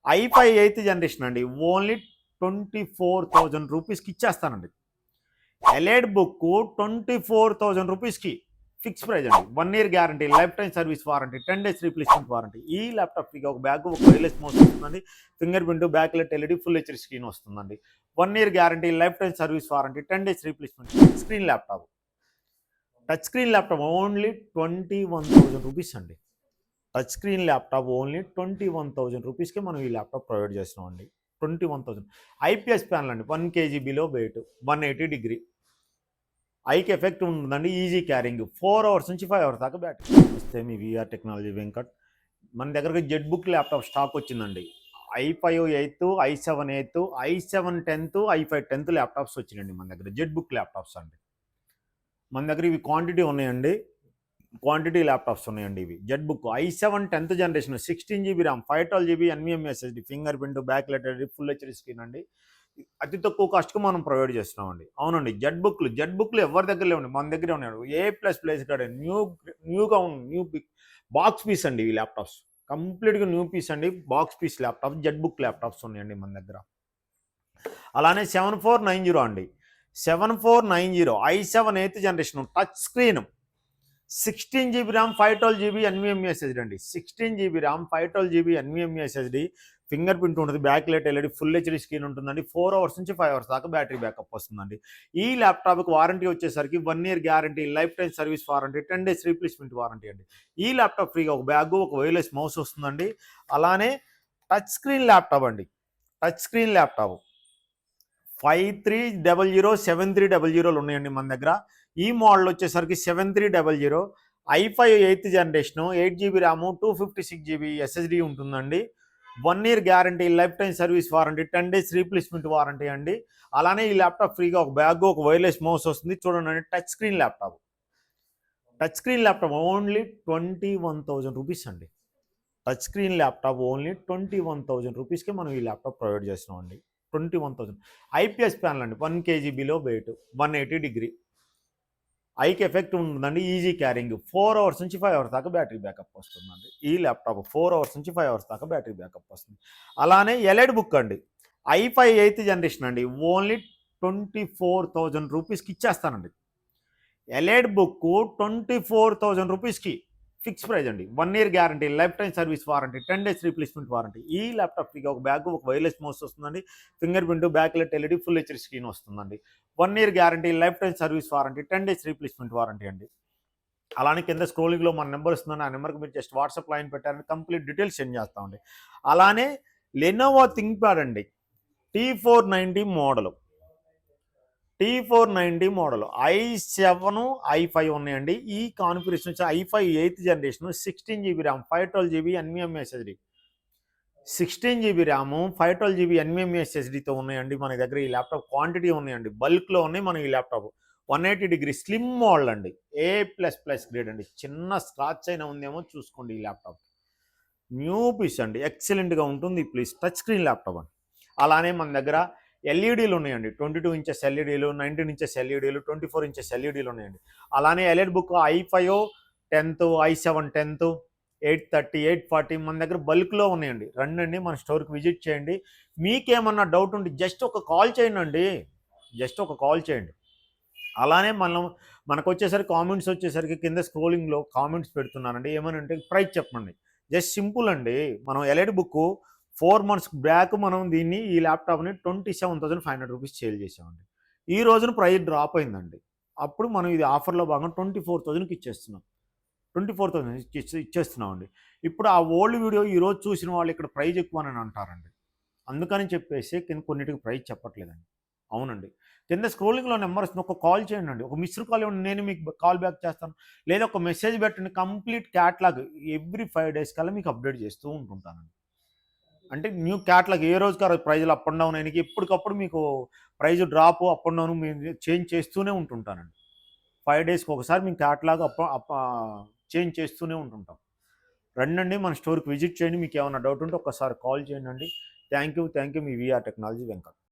i5 8th generation అండి. Only 24,000 రూపీస్కి ఇచ్చేస్తానండి. Allied book 24,000 రూపీస్కి ఫిక్స్ ప్రైజ్ అండి. 1 year guarantee, life time service warranty, 10 days replacement warranty. ఈ laptop ఫ్రీగా ఒక బ్యాగ్, ఒక వైర్లెస్ మౌస్ వస్తుందండి. Finger print, backlit LED, full HD screen వస్తుందండి. 1 year guarantee, life time service warranty, 10 days replacement. Screen laptop, touch screen laptop only 21,000 rupees అండి. Touch screen laptop only 21,000 రూపీస్కి మనం ఈ ల్యాప్టాప్ ప్రొవైడ్ చేస్తున్నాం అండి. 21,000. IPS panel అండి, 1 kg below weight, 180 degree, ఐకి effect ఉంటుందండి. ఈజీ క్యారింగ్, 4 hours నుంచి 5 hours దాకా బ్యాటరీ. వస్తే మీ విఆర్ టెక్నాలజీ వెంకట్. మన దగ్గరకు జెడ్ బుక్ ల్యాప్టాప్ స్టాక్ వచ్చిందండి. i5 8th, i7 8th, i7 10th, i5 10th laptops వచ్చినాయండి మన దగ్గర. జెడ్ బుక్ ల్యాప్టాప్స్ అండి మన దగ్గర. ఇవి క్వాంటిటీ ఉన్నాయండి, క్వాంటిటీ ల్యాప్టాప్స్ ఉన్నాయండి. ఇవి Z book i7 10th generation, 16 GB RAM, 512 GB NVMe SSD, finger print, backlit LED, full HD screen అండి. అతి తక్కువ కాస్ట్కి మనం ప్రొవైడ్ చేస్తున్నామండి. అవునండి, జెడ్ బుక్లు ఎవరి దగ్గర లేవండి, మన దగ్గరే ఉన్నాడు. ప్లేస్ కాడ న్యూగా న్యూ బాక్స్ పీస్ అండి. ఈ ల్యాప్టాప్స్ కంప్లీట్గా న్యూ పీస్ అండి, box piece laptops, Z book laptops ఉన్నాయండి మన దగ్గర. అలానే 7490 అండి, 7490 i7 8th generation, touch screen, 16 GB RAM, 512 GB NVMe SSD అండి. 16 GB RAM, 512 GB NVMe SSD, fingerprint ఉంటుంది, backlight LED, full HD screen ఉంటుందండి. 4 hours నుంచి 5 hours దాకా బ్యాటరీ బ్యాకప్ వస్తుందండి. ఈ ల్యాప్టాప్కి వారంటీ వచ్చేసరికి 1 year guarantee, life time service warranty, 10 days replacement warranty అండి. ఈ ల్యాప్టాప్ ఫ్రీగా ఒక బ్యాగ్, ఒక వైర్లెస్ మౌస్ వస్తుందండి. అలానే టచ్ స్క్రీన్ ల్యాప్టాప్ అండి, టచ్ స్క్రీన్ ల్యాప్టాప్ 5300, 7300 ఉన్నాయండి మన దగ్గర. ఈ మోడల్ వచ్చేసరికి 7300, i5 8th generation, 8 GB RAM, 256 GB SSD ఉంటుందండి. 1 year guarantee, life time service warranty, 10 days replacement warranty అండి. అలానే ఈ ల్యాప్టాప్ ఫ్రీగా ఒక బ్యాగ్, ఒక వైర్లెస్ మౌస్ వస్తుంది. చూడండి, touch screen laptop, touch screen laptop only 21,000 rupees అండి. టచ్ స్క్రీన్ ల్యాప్టాప్ ఓన్లీ 21,000 రూపీస్కి మనం ఈ ల్యాప్టాప్ ప్రొవైడ్ చేస్తున్నాం అండి. 21,000. ఐపీఎస్ ప్యానల్ అండి, 1 kg బిలో వెయిట్, 180 డిగ్రీ, ఐకి ఎఫెక్ట్ ఉంటుందండి. ఈజీ క్యారింగ్, 4 hours నుంచి 5 hours దాకా బ్యాటరీ బ్యాకప్ వస్తుందండి. ఈ ల్యాప్టాప్ 4 hours నుంచి 5 hours దాకా బ్యాటరీ బ్యాకప్ వస్తుంది. అలానే ఎలైడ్ బుక్ అండి, i5 8th జనరేషన్ అండి, ఓన్లీ 24,000 రూపీస్కి ఇచ్చేస్తానండి. ఎలైడ్ బుక్ 24,000 రూపీస్కి ఫిక్స్ ప్రైజ్ అండి. 1 year guarantee, life time service warranty, 10 days replacement warranty. ఈ ల్యాప్టాప్ ఫ్రీగా ఒక బ్యాగ్, ఒక వైర్లెస్ మౌస్ వస్తుందండి. Finger print, backlit LED, full HD screen వస్తుందండి. 1 year guarantee, life time service warranty, 10 days replacement warranty అండి. అలానే కింద స్క్రోలింగ్లో మన నెంబర్ వస్తుందండి, ఆ నెంబర్కి మీరు జస్ట్ వాట్సాప్ లైన్ పెట్టారని కంప్లీట్ డీటెయిల్స్ సెండ్ చేస్తామండి. అలానే లెనోవో థింక్ప్యాడ్ అండి, T490 model, T490 model, i7 i5 ఉన్నాయండి. ఈ కాన్ఫిగరేషన్ వచ్చి i5 8th generation, 16 GB RAM, 512 GB NVMe SSD, 16 GB RAM, 512 GB NVMe SSDతో ఉన్నాయండి మన దగ్గర. ఈ ల్యాప్టాప్ క్వాంటిటీ ఉన్నాయండి, బల్క్లో ఉన్నాయి మన ఈ ల్యాప్టాప్. 180 డిగ్రీ స్లిమ్ మోడల్ అండి, A++ గ్రేడ్ అండి. చిన్న స్క్రాచ్ అయినా ఉందేమో చూసుకోండి. ఈ ల్యాప్టాప్ న్యూ పీస్ అండి, ఎక్సలెంట్గా ఉంటుంది. ప్లీజ్, టచ్ స్క్రీన్ ల్యాప్టాప్ అండి. అలానే మన దగ్గర ఎల్ఈడీలు ఉన్నాయండి, 22 inches ఎల్ఈడీలు, 19 inches ఎల్ఈడీలు, 24 inches ఎల్ఈడీలు ఉన్నాయండి. అలానే allied book i5 10th, i7 10th, 830, 840 మన దగ్గర బల్క్లో ఉన్నాయండి. రండి, మన స్టోర్కి విజిట్ చేయండి. మీకేమన్నా డౌట్ ఉంటే జస్ట్ ఒక కాల్ చేయండి, జస్ట్ ఒక కాల్ చేయండి. అలానే మనకు వచ్చేసరికి కామెంట్స్ వచ్చేసరికి కింద స్క్రోలింగ్లో కామెంట్స్ పెడుతున్నానండి. ఏమనంటే ప్రైస్ చెప్పండి, జస్ట్ సింపుల్ అండి. మనం ఎలైడ్ బుక్ 4 months బ్యాక్ మనం దీన్ని, ఈ ల్యాప్టాప్ని 27,500 రూపీస్ సేల్ చేసామండి. ఈ రోజున ప్రైస్ డ్రాప్ అయిందండి. అప్పుడు మనం ఇది ఆఫర్లో భాగంగా 24,000కి ఇచ్చేస్తున్నాం. 24,000 ఇచ్చేస్తున్నామండి. ఇప్పుడు ఆ ఓల్డ్ వీడియో ఈరోజు చూసిన వాళ్ళు ఇక్కడ ప్రైస్ ఎక్కువ అని అంటారండి. అందుకని చెప్పేసి కొన్నిటికి ప్రైస్ చెప్పట్లేదండి. అవునండి, కింద స్క్రోలింగ్లో నెంబర్ వస్తుంది, ఒక కాల్ చేయండి, ఒక మిస్డ్ కాల్ ఇవ్వండి, నేను మీకు కాల్ బ్యాక్ చేస్తాను. లేదా ఒక మెసేజ్ పెట్టండి. కంప్లీట్ క్యాట్లాగ్ ఎవ్రీ 5 days కల్లా మీకు అప్డేట్ చేస్తూ ఉంటుంటానండి. అంటే న్యూ క్యాట్లాగ్ ఏ రోజుకి ఆ రోజు ప్రైజులు అప్ అండ్ డౌన్ అయినకి ఎప్పటికప్పుడు మీకు price drop, up and down మేము చేంజ్ చేస్తూనే ఉంటుంటానండి. 5 daysకి ఒకసారి మేము క్యాట్లాగ్ చేంజ్ చేస్తూనే ఉంటుంటాం. రండి, మన స్టోర్కి విజిట్ చేయండి. మీకు ఏమైనా డౌట్ ఉంటే ఒక్కసారి కాల్ చేయండి. థ్యాంక్ యూ, మీ విఆర్ టెక్నాలజీ వెంకట్.